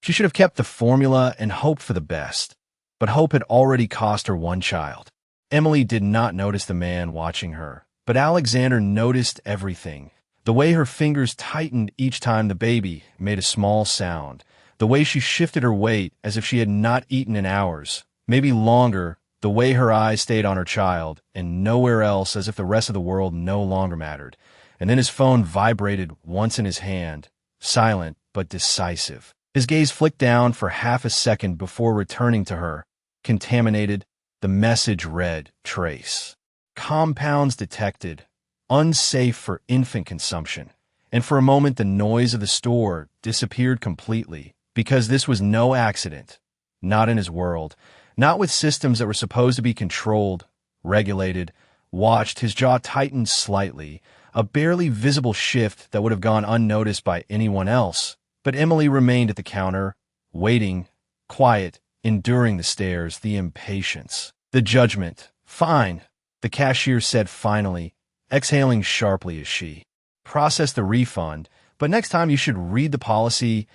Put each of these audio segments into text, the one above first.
She should have kept the formula and hoped for the best. But hope had already cost her one child. Emily did not notice the man watching her, but Alexander noticed everything. The way her fingers tightened each time the baby made a small sound. The way she shifted her weight as if she had not eaten in hours, maybe longer. The way her eyes stayed on her child and nowhere else, as if the rest of the world no longer mattered. And then his phone vibrated once in his hand, silent but decisive. His gaze flicked down for half a second before returning to her. Contaminated, the message read, "Trace. Compounds detected. Unsafe for infant consumption." And for a moment the noise of the store disappeared completely, because this was no accident. Not in his world. Not with systems that were supposed to be controlled, regulated, watched. His jaw tightened slightly, a barely visible shift that would have gone unnoticed by anyone else. But Emily remained at the counter, waiting, quiet, enduring the stares, the impatience, the judgment. "Fine," the cashier said finally, exhaling sharply as she processed the refund. "But next time you should read the policy."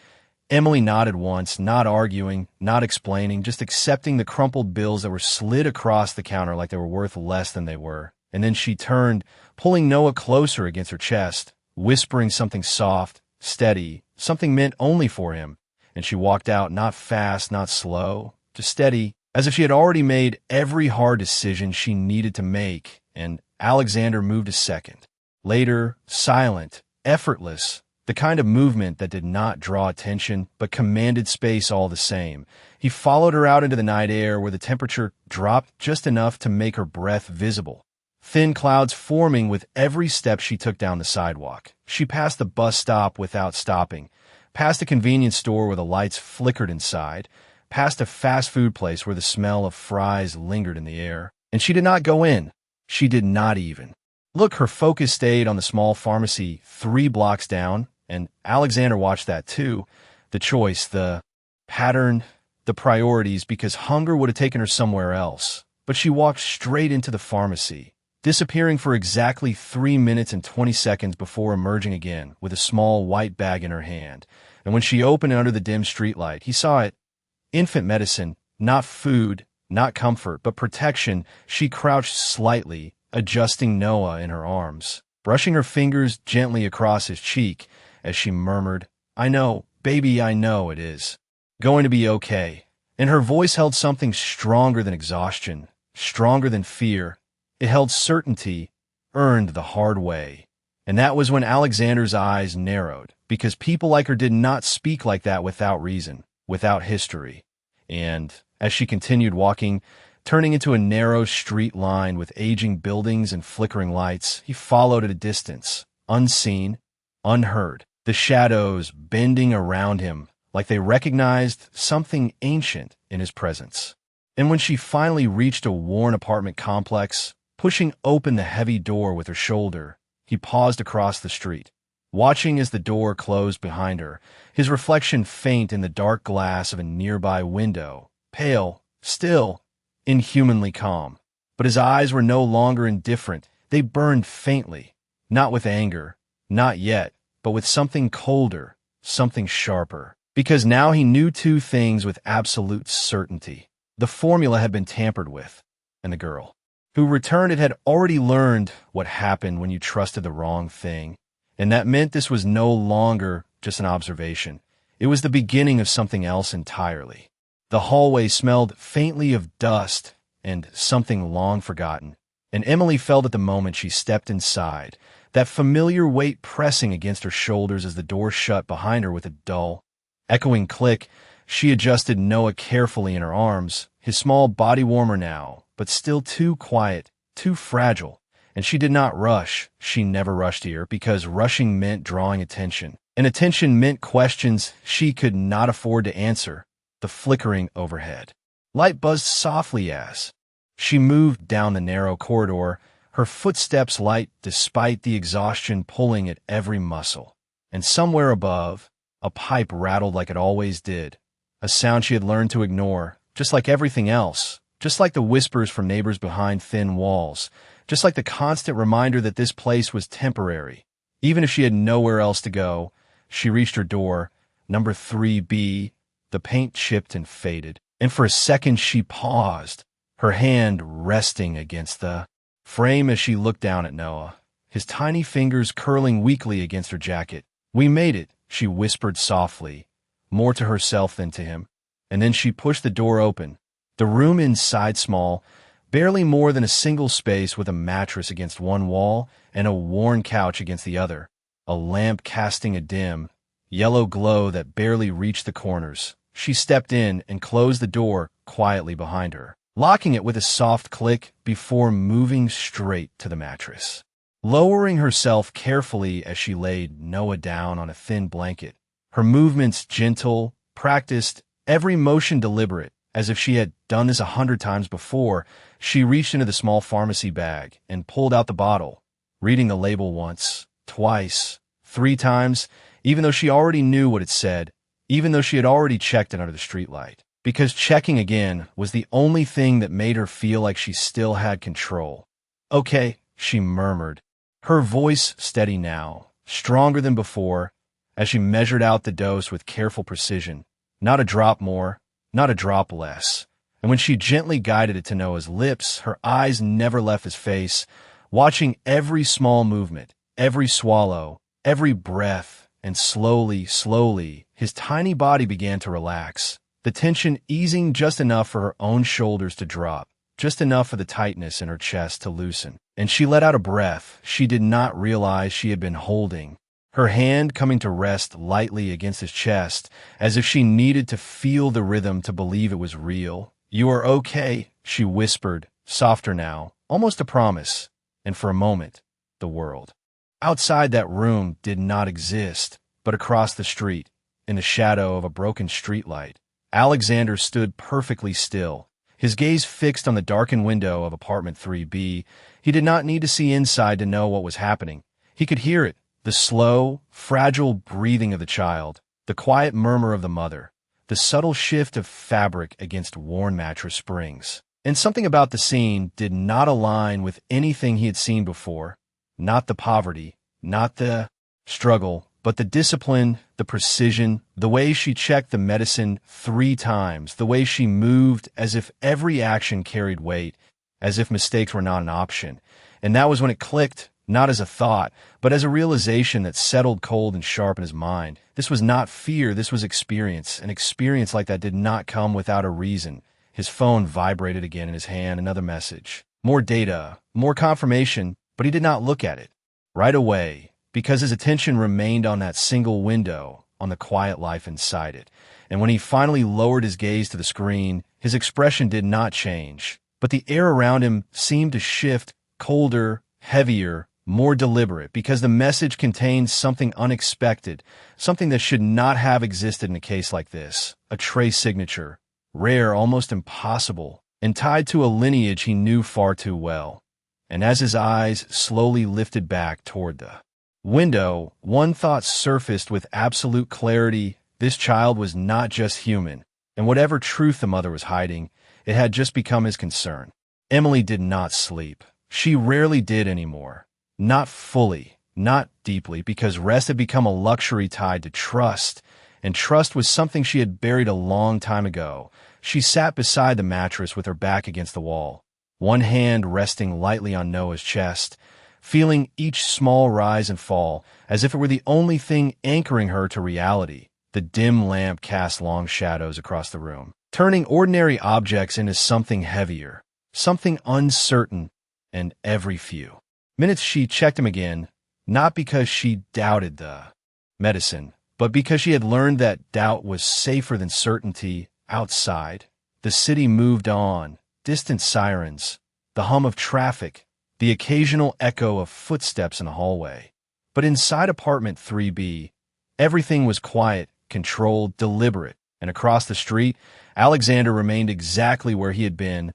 Emily nodded once, not arguing, not explaining, just accepting the crumpled bills that were slid across the counter like they were worth less than they were. And then she turned, pulling Noah closer against her chest, whispering something soft, steady, something meant only for him. And she walked out, not fast, not slow, just steady, as if she had already made every hard decision she needed to make. And Alexander moved a second. Later, silent, effortless, the kind of movement that did not draw attention, but commanded space all the same. He followed her out into the night air where the temperature dropped just enough to make her breath visible. Thin clouds forming with every step she took down the sidewalk. She passed the bus stop without stopping, past a convenience store where the lights flickered inside, past a fast food place where the smell of fries lingered in the air. And she did not go in. She did not even look. Her focus stayed on the small pharmacy 3 blocks down, and Alexander watched that too. The choice, the pattern, the priorities, because hunger would have taken her somewhere else. But she walked straight into the pharmacy, disappearing for exactly 3 minutes and 20 seconds before emerging again with a small white bag in her hand. And when she opened it under the dim streetlight, he saw it. Infant medicine, not food, not comfort, but protection. She crouched slightly, adjusting Noah in her arms, brushing her fingers gently across his cheek as she murmured, "I know, baby, I know it is going to be okay." And her voice held something stronger than exhaustion, stronger than fear. It held certainty, earned the hard way. And that was when Alexander's eyes narrowed, because people like her did not speak like that without reason, without history. And as she continued walking, turning into a narrow street lined with aging buildings and flickering lights, he followed at a distance, unseen, unheard, the shadows bending around him like they recognized something ancient in his presence. And when she finally reached a worn apartment complex, pushing open the heavy door with her shoulder, he paused across the street, watching as the door closed behind her, his reflection faint in the dark glass of a nearby window, pale, still, inhumanly calm. But his eyes were no longer indifferent. They burned faintly, not with anger, not yet, but with something colder, something sharper. Because now he knew 2 things with absolute certainty. The formula had been tampered with, and the girl who returned it had already learned what happened when you trusted the wrong thing. And that meant this was no longer just an observation. It was the beginning of something else entirely. The hallway smelled faintly of dust and something long forgotten. And Emily felt at the moment she stepped inside, that familiar weight pressing against her shoulders as the door shut behind her with a dull, echoing click. She adjusted Noah carefully in her arms, his small body warmer now, but still too quiet, too fragile. And she did not rush. She never rushed here, because rushing meant drawing attention. And attention meant questions she could not afford to answer. The flickering overhead light buzzed softly as she moved down the narrow corridor, her footsteps light despite the exhaustion pulling at every muscle. And somewhere above, a pipe rattled like it always did, a sound she had learned to ignore, just like everything else, just like the whispers from neighbors behind thin walls, just like the constant reminder that this place was temporary. Even if she had nowhere else to go, she reached her door, number 3B, The paint chipped and faded, and for a second she paused, her hand resting against the frame as she looked down at Noah, his tiny fingers curling weakly against her jacket. "We made it," she whispered softly, more to herself than to him, and then she pushed the door open. The room inside small, barely more than a single space with a mattress against one wall and a worn couch against the other, a lamp casting a dim, yellow glow that barely reached the corners. She stepped in and closed the door quietly behind her, locking it with a soft click before moving straight to the mattress. Lowering herself carefully as she laid Noah down on a thin blanket, her movements gentle, practiced, every motion deliberate, as if she had done this 100 times before, she reached into the small pharmacy bag and pulled out the bottle, reading the label once, twice, 3 times, even though she already knew what it said, even though she had already checked it under the streetlight. Because checking again was the only thing that made her feel like she still had control. "Okay," she murmured, her voice steady now, stronger than before, as she measured out the dose with careful precision. Not a drop more, not a drop less. And when she gently guided it to Noah's lips, her eyes never left his face, watching every small movement, every swallow, every breath, and slowly, slowly, his tiny body began to relax, the tension easing just enough for her own shoulders to drop, just enough for the tightness in her chest to loosen. And she let out a breath she did not realize she had been holding, her hand coming to rest lightly against his chest, as if she needed to feel the rhythm to believe it was real. "You are okay," she whispered, softer now, almost a promise. And for a moment, the world outside that room did not exist, but across the street, in the shadow of a broken streetlight, Alexander stood perfectly still, his gaze fixed on the darkened window of apartment 3B. He did not need to see inside to know what was happening. He could hear it, the slow, fragile breathing of the child, the quiet murmur of the mother, the subtle shift of fabric against worn mattress springs. And something about the scene did not align with anything he had seen before. Not the poverty, not the struggle, but the discipline, the precision, the way she checked the medicine 3 times, the way she moved as if every action carried weight, as if mistakes were not an option. And that was when it clicked, not as a thought, but as a realization that settled cold and sharp in his mind. This was not fear, this was experience. An experience like that did not come without a reason. His phone vibrated again in his hand, another message. More data, more confirmation, but he did not look at it right away, because his attention remained on that single window, on the quiet life inside it. And when he finally lowered his gaze to the screen, his expression did not change, but the air around him seemed to shift, colder, heavier, more deliberate, because the message contained something unexpected, something that should not have existed in a case like this, a trace signature, rare, almost impossible, and tied to a lineage he knew far too well. And as his eyes slowly lifted back toward the window, one thought surfaced with absolute clarity: this child was not just human, and whatever truth the mother was hiding, it had just become his concern. Emily did not sleep. She rarely did anymore. Not fully, not deeply, because rest had become a luxury tied to trust, and trust was something she had buried a long time ago. She sat beside the mattress with her back against the wall, one hand resting lightly on Noah's chest, feeling each small rise and fall as if it were the only thing anchoring her to reality. The dim lamp cast long shadows across the room, turning ordinary objects into something heavier, something uncertain, and every few minutes she checked him again, not because she doubted the medicine, but because she had learned that doubt was safer than certainty. Outside, the city moved on, distant sirens, the hum of traffic, the occasional echo of footsteps in the hallway. But inside apartment 3B, everything was quiet, controlled, deliberate, and across the street, Alexander remained exactly where he had been,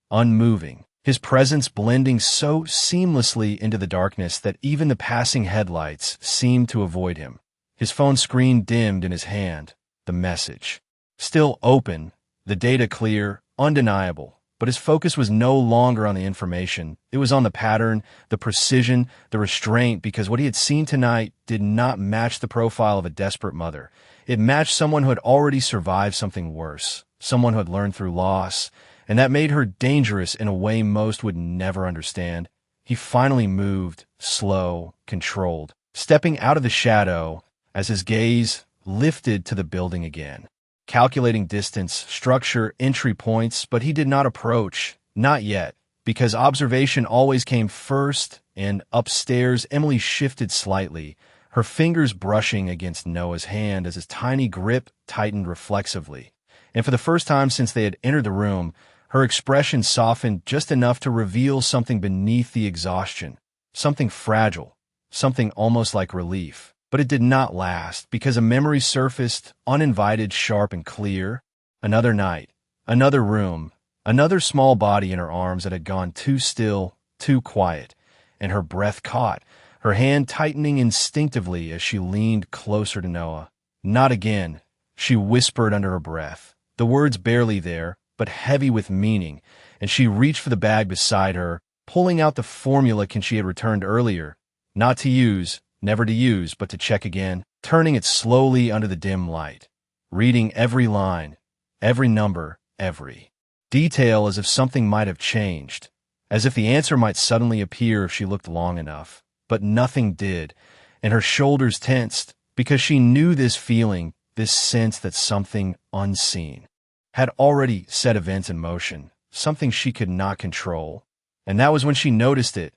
unmoving, his presence blending so seamlessly into the darkness that even the passing headlights seemed to avoid him. His phone screen dimmed in his hand, the message still open, the data clear, undeniable, But his focus was no longer on the information. It was on the pattern, the precision, the restraint, because what he had seen tonight did not match the profile of a desperate mother. It matched someone who had already survived something worse, someone who had learned through loss, and that made her dangerous in a way most would never understand. He finally moved, slow, controlled, stepping out of the shadow as his gaze lifted to the building again, calculating distance, structure, entry points, but he did not approach, not yet, because observation always came first, and upstairs Emily shifted slightly, her fingers brushing against Noah's hand as his tiny grip tightened reflexively. And for the first time since they had entered the room, her expression softened just enough to reveal something beneath the exhaustion, something fragile, something almost like relief. But it did not last, because a memory surfaced, uninvited, sharp, and clear. Another night, another room, another small body in her arms that had gone too still, too quiet, and her breath caught, her hand tightening instinctively as she leaned closer to Noah. "Not again," she whispered under her breath, the words barely there, but heavy with meaning, and she reached for the bag beside her, pulling out the formula she had returned earlier. Not to use, never to use, but to check again, turning it slowly under the dim light, reading every line, every number, every detail as if something might have changed, as if the answer might suddenly appear if she looked long enough. But nothing did, and her shoulders tensed, because she knew this feeling, this sense that something unseen had already set events in motion, something she could not control. And that was when she noticed it.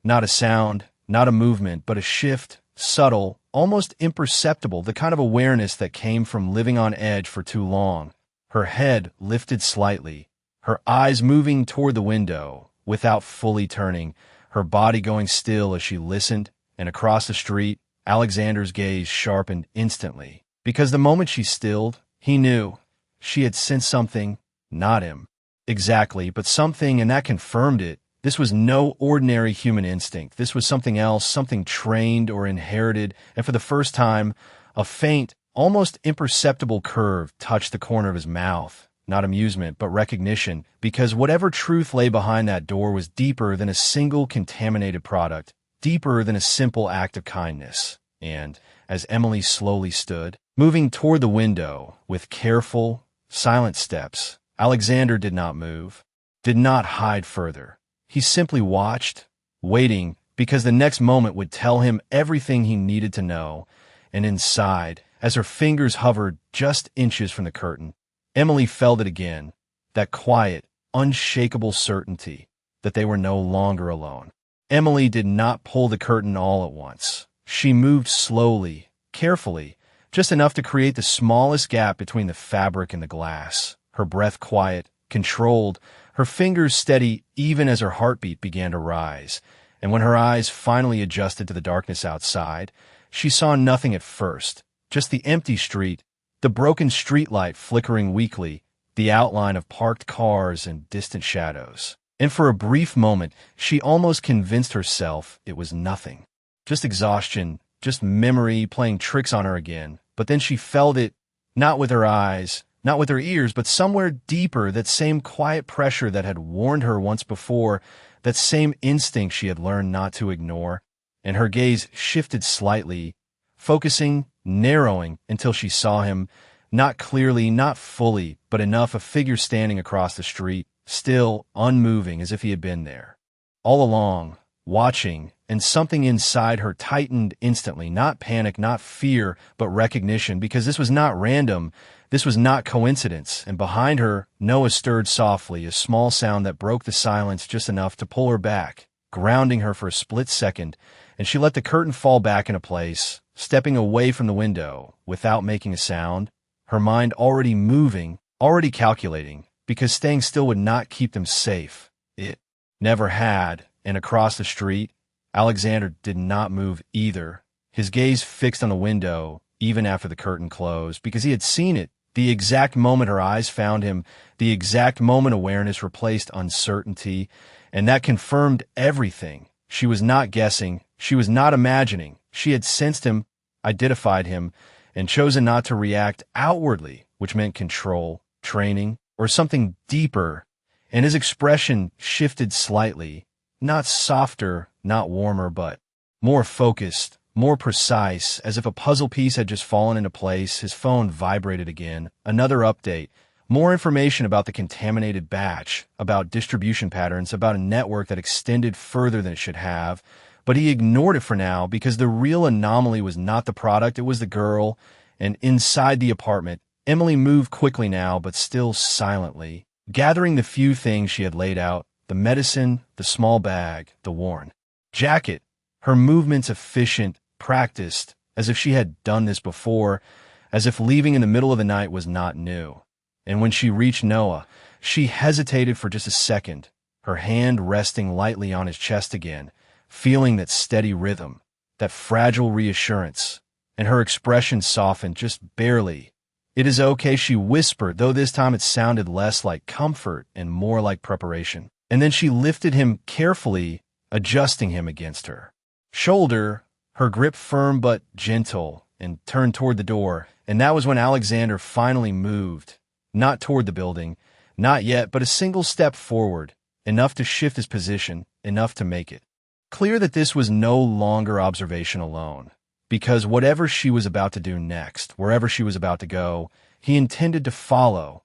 Not a sound, not a movement, but a shift, subtle, almost imperceptible, the kind of awareness that came from living on edge for too long. Her head lifted slightly, her eyes moving toward the window, without fully turning, her body going still as she listened, and across the street, Alexander's gaze sharpened instantly. Because the moment she stilled, he knew. She had sensed something, not him. Exactly, but something, and that confirmed it. This was no ordinary human instinct. This was something else, something trained or inherited, and for the first time, a faint, almost imperceptible curve touched the corner of his mouth. Not amusement, but recognition, because whatever truth lay behind that door was deeper than a single contaminated product, deeper than a simple act of kindness. And, as Emily slowly stood, moving toward the window, with careful, silent steps, Alexander did not move, did not hide further. He simply watched, waiting, because the next moment would tell him everything he needed to know. And inside, as her fingers hovered just inches from the curtain, Emily felt it again, that quiet, unshakable certainty that they were no longer alone. Emily did not pull the curtain all at once. She moved slowly, carefully, just enough to create the smallest gap between the fabric and the glass. Her breath quiet, controlled, her fingers steady even as her heartbeat began to rise. And when her eyes finally adjusted to the darkness outside, she saw nothing at first, just the empty street, the broken streetlight flickering weakly, the outline of parked cars and distant shadows. And for a brief moment, she almost convinced herself it was nothing. Just exhaustion, just memory playing tricks on her again. But then she felt it, not with her eyes, not with her ears, but somewhere deeper, that same quiet pressure that had warned her once before, that same instinct she had learned not to ignore. And her gaze shifted slightly, focusing, narrowing, until she saw him, not clearly, not fully, but enough, a figure standing across the street, still, unmoving, as if he had been there all along, watching, and something inside her tightened instantly, not panic, not fear, but recognition, because this was not random, this was not coincidence. And behind her, Noah stirred softly, a small sound that broke the silence just enough to pull her back, grounding her for a split second, and she let the curtain fall back into place, stepping away from the window, without making a sound, her mind already moving, already calculating, because staying still would not keep them safe. It never had. And across the street, Alexander did not move either, his gaze fixed on the window, even after the curtain closed, because he had seen it, the exact moment her eyes found him, the exact moment awareness replaced uncertainty, and that confirmed everything. She was not guessing, she was not imagining, she had sensed him, identified him, and chosen not to react outwardly, which meant control, training, or something deeper. and his expression shifted slightly, not softer, not warmer, but more focused, more precise, as if a puzzle piece had just fallen into place. His phone vibrated again. Another update. More information about the contaminated batch, about distribution patterns, about a network that extended further than it should have. But he ignored it for now because the real anomaly was not the product, it was the girl. And inside the apartment, Emily moved quickly now, but still silently, gathering the few things she had laid out, the medicine, the small bag, the worn jacket, her movements efficient, practiced, as if she had done this before, as if leaving in the middle of the night was not new. And when she reached Noah, she hesitated for just a second, her hand resting lightly on his chest again, feeling that steady rhythm, that fragile reassurance, and her expression softened just barely. "It is okay," she whispered, though this time it sounded less like comfort and more like preparation. And then she lifted him carefully, adjusting him against her shoulder, her grip firm but gentle, and turned toward the door. And that was when Alexander finally moved. Not toward the building, not yet, but a single step forward, enough to shift his position, enough to make it clear that this was no longer observation alone. Because whatever she was about to do next, wherever she was about to go, he intended to follow,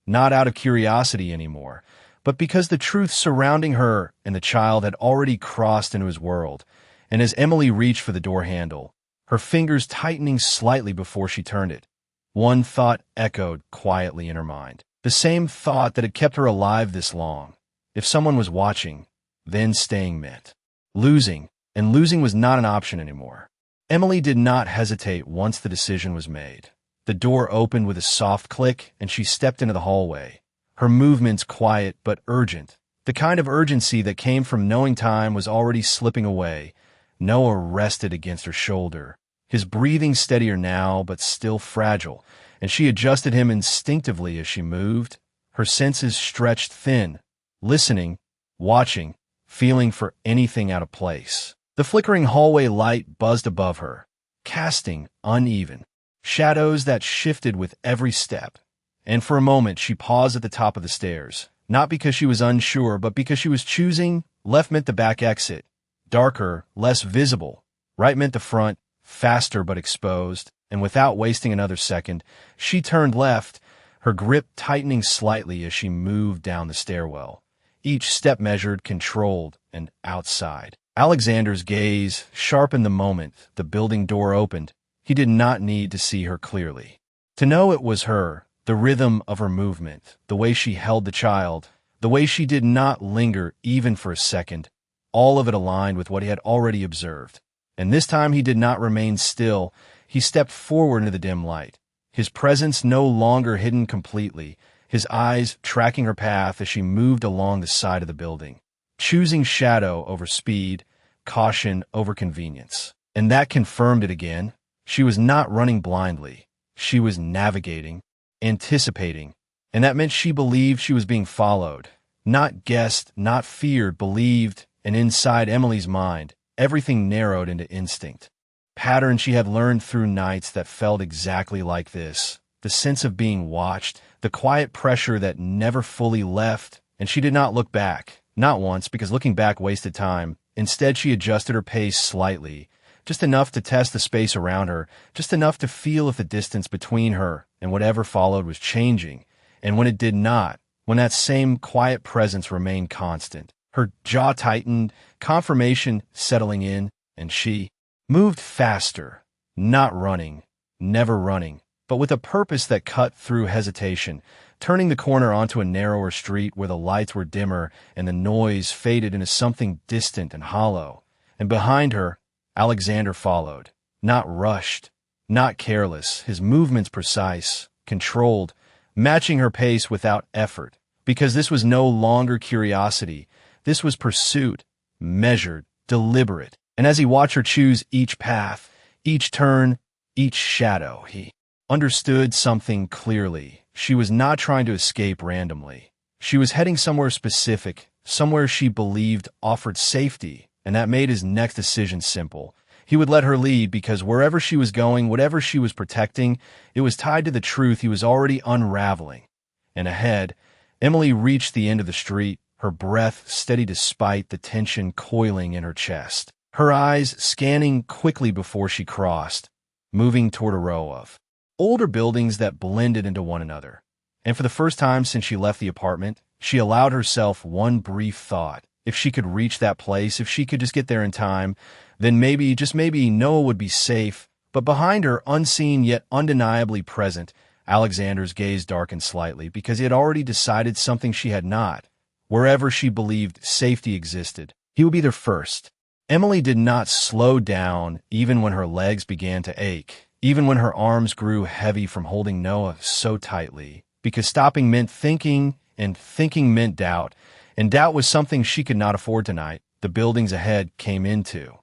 not out of curiosity anymore, but because the truth surrounding her and the child had already crossed into his world. And as Emily reached for the door handle, her fingers tightening slightly before she turned it, one thought echoed quietly in her mind. The same thought that had kept her alive this long. If someone was watching, then staying meant losing, and losing was not an option anymore. Emily did not hesitate once the decision was made. The door opened with a soft click, and she stepped into the hallway. Her movements quiet but urgent, the kind of urgency that came from knowing time was already slipping away. Noah rested against her shoulder, his breathing steadier now but still fragile, and she adjusted him instinctively as she moved, her senses stretched thin, listening, watching, feeling for anything out of place. The flickering hallway light buzzed above her, casting uneven shadows that shifted with every step. And for a moment she paused at the top of the stairs, not because she was unsure, but because she was choosing. Left meant the back exit, darker, less visible. Right meant the front, faster but exposed. And without wasting another second, she turned left, her grip tightening slightly as she moved down the stairwell. Each step measured, controlled, and outside. Alexander's gaze sharpened the moment the building door opened. He did not need to see her clearly to know it was her, the rhythm of her movement, the way she held the child, the way she did not linger even for a second, all of it aligned with what he had already observed. And this time he did not remain still. He stepped forward into the dim light, his presence no longer hidden completely, his eyes tracking her path as she moved along the side of the building, choosing shadow over speed, caution over convenience. And that confirmed it again. She was not running blindly. She was navigating, anticipating, and that meant she believed she was being followed. Not guessed, not feared, believed, and inside Emily's mind, everything narrowed into instinct. Patterns she had learned through nights that felt exactly like this. The sense of being watched, the quiet pressure that never fully left, and she did not look back. Not once, because looking back wasted time. Instead, she adjusted her pace slightly, just enough to test the space around her, just enough to feel if the distance between her and whatever followed was changing. And when it did not, when that same quiet presence remained constant, her jaw tightened, confirmation settling in, and she moved faster, not running, never running, but with a purpose that cut through hesitation, turning the corner onto a narrower street where the lights were dimmer and the noise faded into something distant and hollow. And behind her, Alexander followed, not rushed, not careless, his movements precise, controlled, matching her pace without effort, because this was no longer curiosity, this was pursuit, measured, deliberate. And as he watched her choose each path, each turn, each shadow, he understood something clearly. She was not trying to escape randomly. She was heading somewhere specific, somewhere she believed offered safety, and that made his next decision simple. He would let her lead because wherever she was going, whatever she was protecting, it was tied to the truth he was already unraveling. And ahead, Emily reached the end of the street, her breath steady despite the tension coiling in her chest. Her eyes scanning quickly before she crossed, moving toward a row of older buildings that blended into one another. And for the first time since she left the apartment, she allowed herself one brief thought. If she could reach that place, if she could just get there in time, then maybe, just maybe, Noah would be safe. But behind her, unseen yet undeniably present, Alexander's gaze darkened slightly because he had already decided something she had not. Wherever she believed safety existed, he would be there first. Emily did not slow down even when her legs began to ache, even when her arms grew heavy from holding Noah so tightly, because stopping meant thinking, and thinking meant doubt, and doubt was something she could not afford tonight. The buildings ahead came into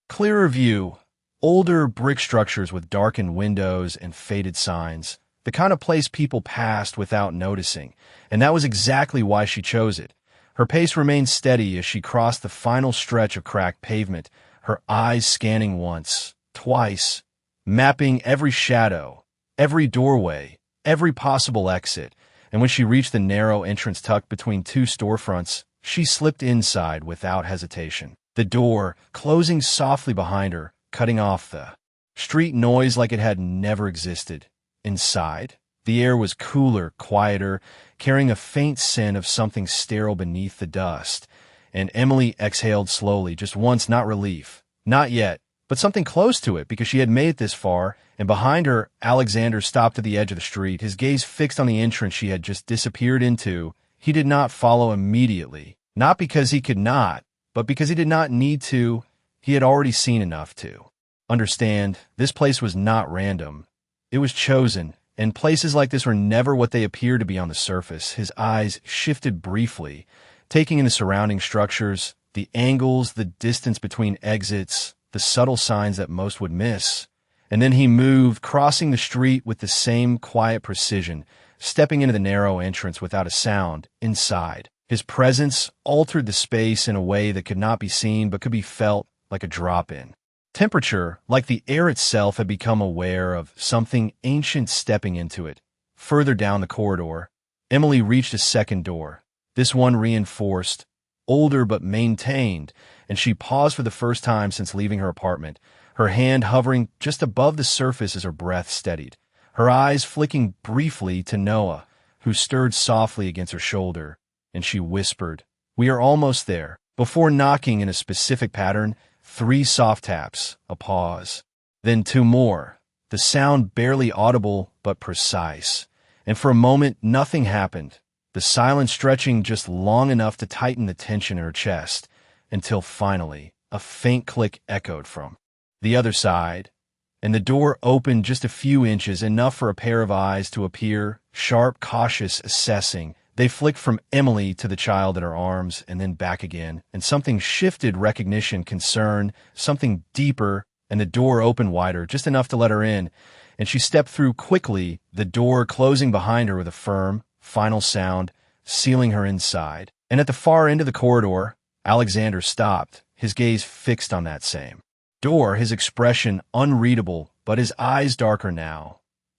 clearer view, older brick structures with darkened windows and faded signs, the kind of place people passed without noticing, and that was exactly why she chose it. Her pace remained steady as she crossed the final stretch of cracked pavement, her eyes scanning once, twice, mapping every shadow, every doorway, every possible exit, and when she reached the narrow entrance tucked between two storefronts, she slipped inside without hesitation. The door, closing softly behind her, cutting off the street noise like it had never existed. Inside, the air was cooler, quieter, carrying a faint scent of something sterile beneath the dust, and Emily exhaled slowly, just once, not relief. Not yet, but something close to it, because she had made it this far, and behind her, Alexander stopped at the edge of the street, his gaze fixed on the entrance she had just disappeared into. He did not follow immediately, not because he could not, but because he did not need to. He had already seen enough to understand this place was not random. It was chosen, and places like this were never what they appear to be on the surface. His eyes shifted briefly, taking in the surrounding structures, the angles, the distance between exits, the subtle signs that most would miss. And then he moved, crossing the street with the same quiet precision, stepping into the narrow entrance without a sound. Inside, his presence altered the space in a way that could not be seen but could be felt, like a drop-in. Temperature, like the air itself, had become aware of something ancient stepping into it. Further down the corridor, Emily reached a second door, this one reinforced, older but maintained, and she paused for the first time since leaving her apartment, her hand hovering just above the surface as her breath steadied, her eyes flicking briefly to Noah, who stirred softly against her shoulder, and she whispered, "We are almost there," before knocking in a specific pattern. 3 soft taps, a pause, then 2 more, the sound barely audible but precise. And for a moment, nothing happened, the silence stretching just long enough to tighten the tension in her chest, until finally, a faint click echoed from the other side, and the door opened just a few inches, enough for a pair of eyes to appear, sharp, cautious, assessing. They flicked from Emily to the child in her arms and then back again, and something shifted, recognition, concern, something deeper, and the door opened wider, just enough to let her in, and she stepped through quickly, the door closing behind her with a firm, final sound, sealing her inside. And at the far end of the corridor, Alexander stopped, his gaze fixed on that same door, his expression unreadable, but his eyes darker now,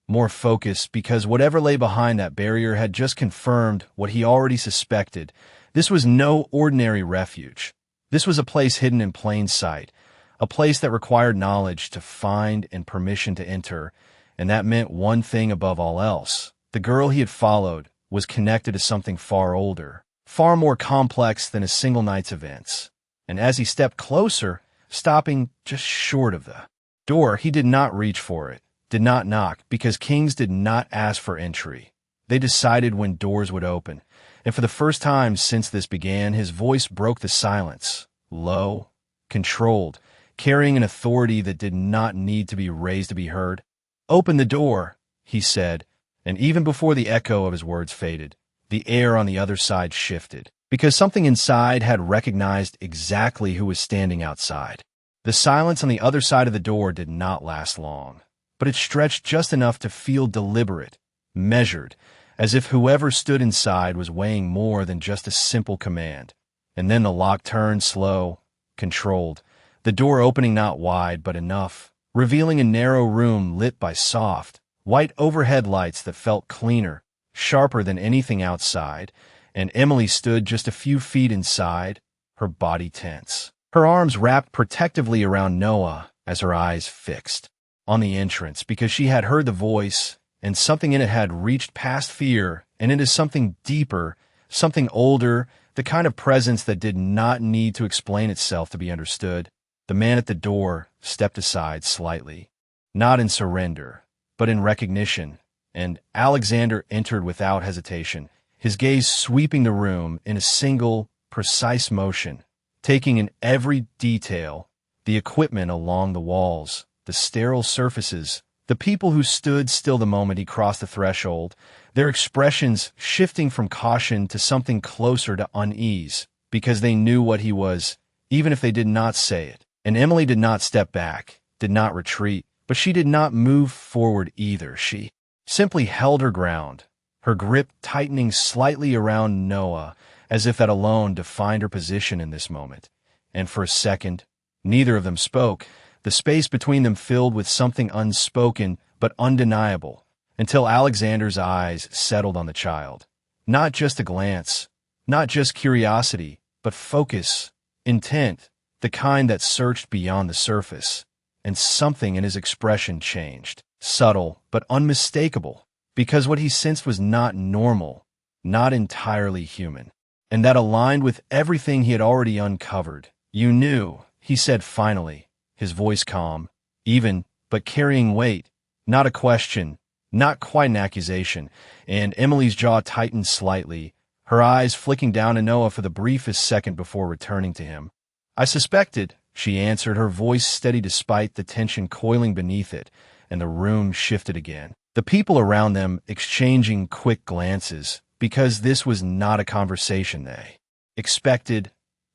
more focused, because whatever lay behind that barrier had just confirmed what he already suspected. This was no ordinary refuge. This was a place hidden in plain sight, a place that required knowledge to find and permission to enter, and that meant one thing above all else. The girl he had followed was connected to something far older, far more complex than a single night's events. And as he stepped closer, stopping just short of the door, he did not reach for it, did not knock, because kings did not ask for entry. They decided when doors would open, and for the first time since this began, his voice broke the silence, low, controlled, carrying an authority that did not need to be raised to be heard. "Open the door," he said, and even before the echo of his words faded, the air on the other side shifted, because something inside had recognized exactly who was standing outside. The silence on the other side of the door did not last long, but it stretched just enough to feel deliberate, measured, as if whoever stood inside was weighing more than just a simple command. And then the lock turned, slow, controlled, the door opening not wide but enough, revealing a narrow room lit by soft, white overhead lights that felt cleaner, sharper than anything outside, and Emily stood just a few feet inside, her body tense. Her arms wrapped protectively around Noah as her eyes fixed on the entrance, because she had heard the voice, and something in it had reached past fear and into something deeper, something older, the kind of presence that did not need to explain itself to be understood. The man at the door stepped aside slightly, not in surrender, but in recognition, and Alexander entered without hesitation, his gaze sweeping the room in a single, precise motion, taking in every detail, the equipment along the walls, the sterile surfaces, the people who stood still the moment he crossed the threshold, their expressions shifting from caution to something closer to unease, because they knew what he was, even if they did not say it. And Emily did not step back, did not retreat, but she did not move forward either. She simply held her ground, her grip tightening slightly around Noah, as if that alone defined her position in this moment. And for a second, neither of them spoke, the space between them filled with something unspoken but undeniable, until Alexander's eyes settled on the child. Not just a glance, not just curiosity, but focus, intent, the kind that searched beyond the surface. And something in his expression changed, subtle but unmistakable, because what he sensed was not normal, not entirely human, and that aligned with everything he had already uncovered. "You knew," he said finally, his voice calm, even, but carrying weight, not a question, not quite an accusation, and Emily's jaw tightened slightly, her eyes flicking down to Noah for the briefest second before returning to him. "I suspected," she answered, her voice steady despite the tension coiling beneath it, and the room shifted again, the people around them exchanging quick glances, because this was not a conversation they expected,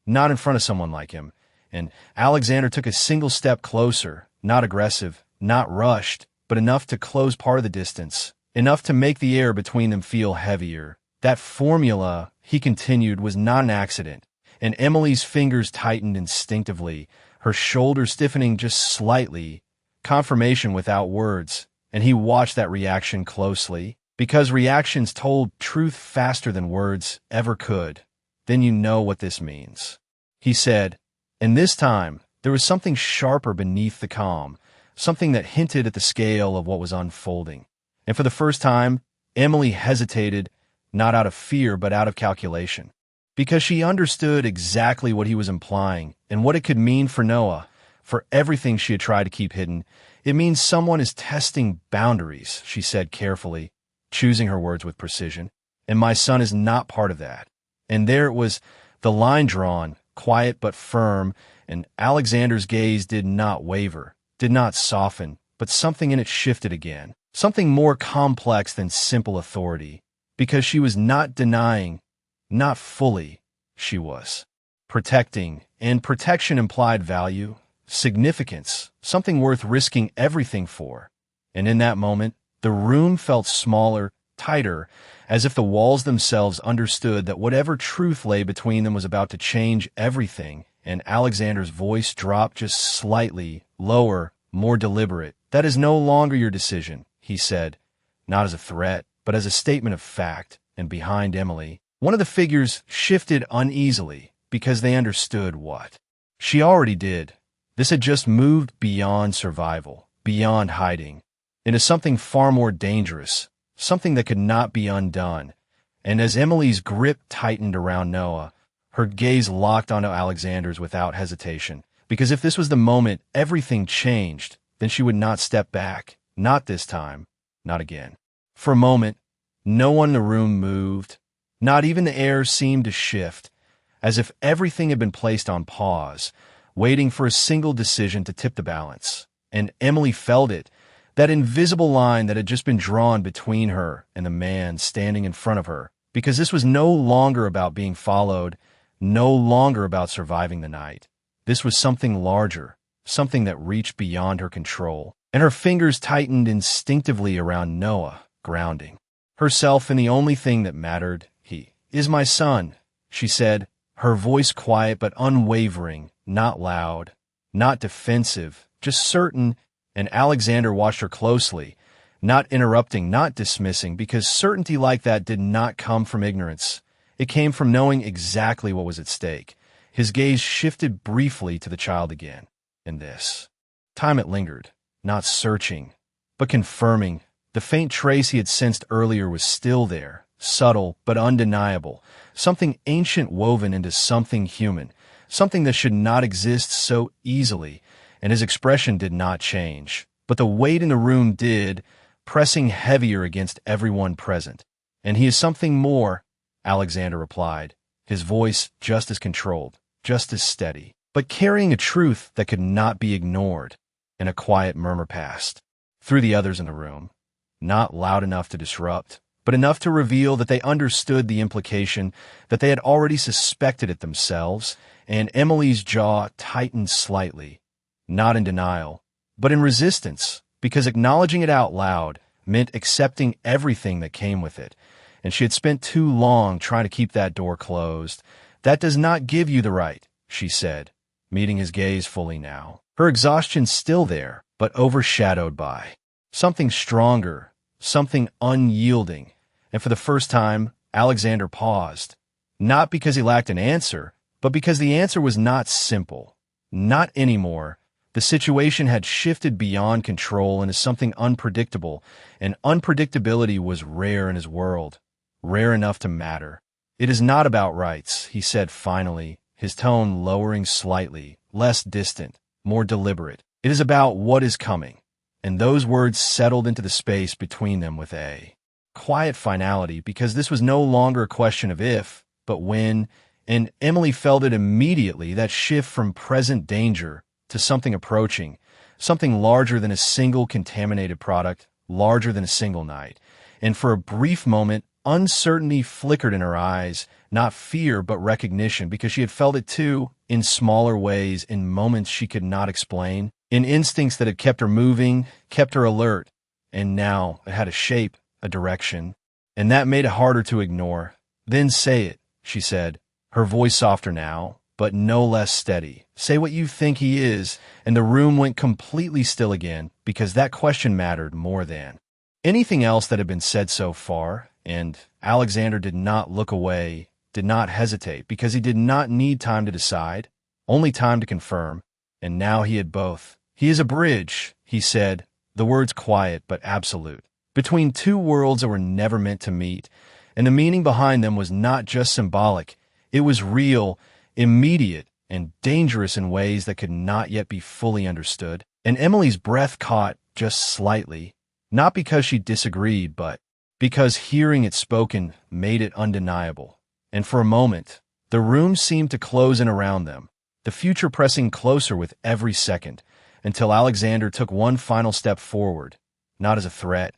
not in front of someone like him. And Alexander took a single step closer, not aggressive, not rushed, but enough to close part of the distance, enough to make the air between them feel heavier. That formula, he continued, was not an accident, and Emily's fingers tightened instinctively, her shoulders stiffening just slightly, confirmation without words, and he watched that reaction closely, because reactions told truth faster than words ever could. "Then you know what this means," he said. And this time, there was something sharper beneath the calm, something that hinted at the scale of what was unfolding. And for the first time, Emily hesitated, not out of fear, but out of calculation, because she understood exactly what he was implying and what it could mean for Noah, for everything she had tried to keep hidden. "It means someone is testing boundaries," she said carefully, choosing her words with precision, "and my son is not part of that." And there it was, the line drawn, quiet but firm, and Alexander's gaze did not waver, did not soften, but something in it shifted again, something more complex than simple authority, because she was not denying, not fully, she was protecting, and protection implied value, significance, something worth risking everything for. And in that moment, the room felt smaller, tighter, as if the walls themselves understood that whatever truth lay between them was about to change everything, and Alexander's voice dropped just slightly, lower, more deliberate. "That is no longer your decision," he said, not as a threat, but as a statement of fact. And behind Emily, one of the figures shifted uneasily, because they understood what she already did. This had just moved beyond survival, beyond hiding, into something far more dangerous, something that could not be undone. And as Emily's grip tightened around Noah, her gaze locked onto Alexander's without hesitation, because if this was the moment everything changed, then she would not step back, not this time, not again. For a moment, no one in the room moved, not even the air seemed to shift, as if everything had been placed on pause, waiting for a single decision to tip the balance. And Emily felt it, that invisible line that had just been drawn between her and the man standing in front of her, because this was no longer about being followed, no longer about surviving the night. This was something larger, something that reached beyond her control, and her fingers tightened instinctively around Noah, grounding herself in the only thing that mattered. "He is my son," she said, her voice quiet but unwavering, not loud, not defensive, just certain. And Alexander watched her closely, not interrupting, not dismissing, because certainty like that did not come from ignorance. It came from knowing exactly what was at stake. His gaze shifted briefly to the child again. And this time it lingered, not searching, but confirming. The faint trace he had sensed earlier was still there, subtle but undeniable, something ancient woven into something human, something that should not exist so easily, and his expression did not change. But the weight in the room did, pressing heavier against everyone present. And he is something more, Alexander replied, his voice just as controlled, just as steady, but carrying a truth that could not be ignored. And a quiet murmur passed through the others in the room, not loud enough to disrupt, but enough to reveal that they understood the implication, that they had already suspected it themselves, and Emily's jaw tightened slightly, not in denial, but in resistance, because acknowledging it out loud meant accepting everything that came with it, and she had spent too long trying to keep that door closed. "That does not give you the right," she said, meeting his gaze fully now, her exhaustion still there, but overshadowed by something stronger, something unyielding. And for the first time, Alexander paused, not because he lacked an answer, but because the answer was not simple. Not anymore. The situation had shifted beyond control into something unpredictable, and unpredictability was rare in his world, rare enough to matter. "It is not about rights," he said finally, his tone lowering slightly, less distant, more deliberate. "It is about what is coming." And those words settled into the space between them with a quiet finality, because this was no longer a question of if, but when, and Emily felt it immediately, that shift from present danger to something approaching, something larger than a single contaminated product, larger than a single night. And for a brief moment, uncertainty flickered in her eyes, not fear but recognition, because she had felt it too, in smaller ways, in moments she could not explain, in instincts that had kept her moving, kept her alert. And now it had a shape, a direction, and that made it harder to ignore. "Then say it," she said, her voice softer now, but no less steady. "Say what you think he is." And the room went completely still again, because that question mattered more than anything else that had been said so far. And Alexander did not look away, did not hesitate, because he did not need time to decide, only time to confirm. And now he had both. "He is a bridge," he said, the words quiet but absolute, between two worlds that were never meant to meet. And the meaning behind them was not just symbolic. It was real, immediate, and dangerous in ways that could not yet be fully understood. And Emily's breath caught just slightly, not because she disagreed, but because hearing it spoken made it undeniable. And for a moment, the room seemed to close in around them, the future pressing closer with every second, until Alexander took one final step forward, not as a threat,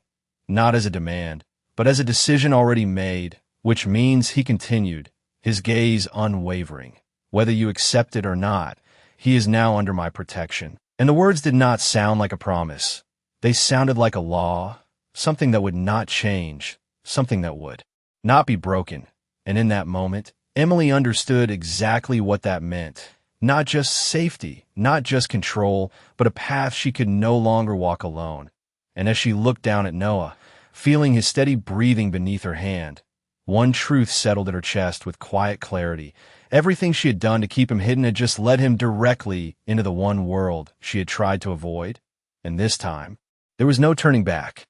not as a demand, but as a decision already made, which means, he continued, his gaze unwavering, "Whether you accept it or not, he is now under my protection." And the words did not sound like a promise. They sounded like a law, something that would not change, something that would not be broken. And in that moment, Emily understood exactly what that meant. Not just safety, not just control, but a path she could no longer walk alone. And as she looked down at Noah, feeling his steady breathing beneath her hand, one truth settled at her chest with quiet clarity. Everything she had done to keep him hidden had just led him directly into the one world she had tried to avoid. And this time, there was no turning back.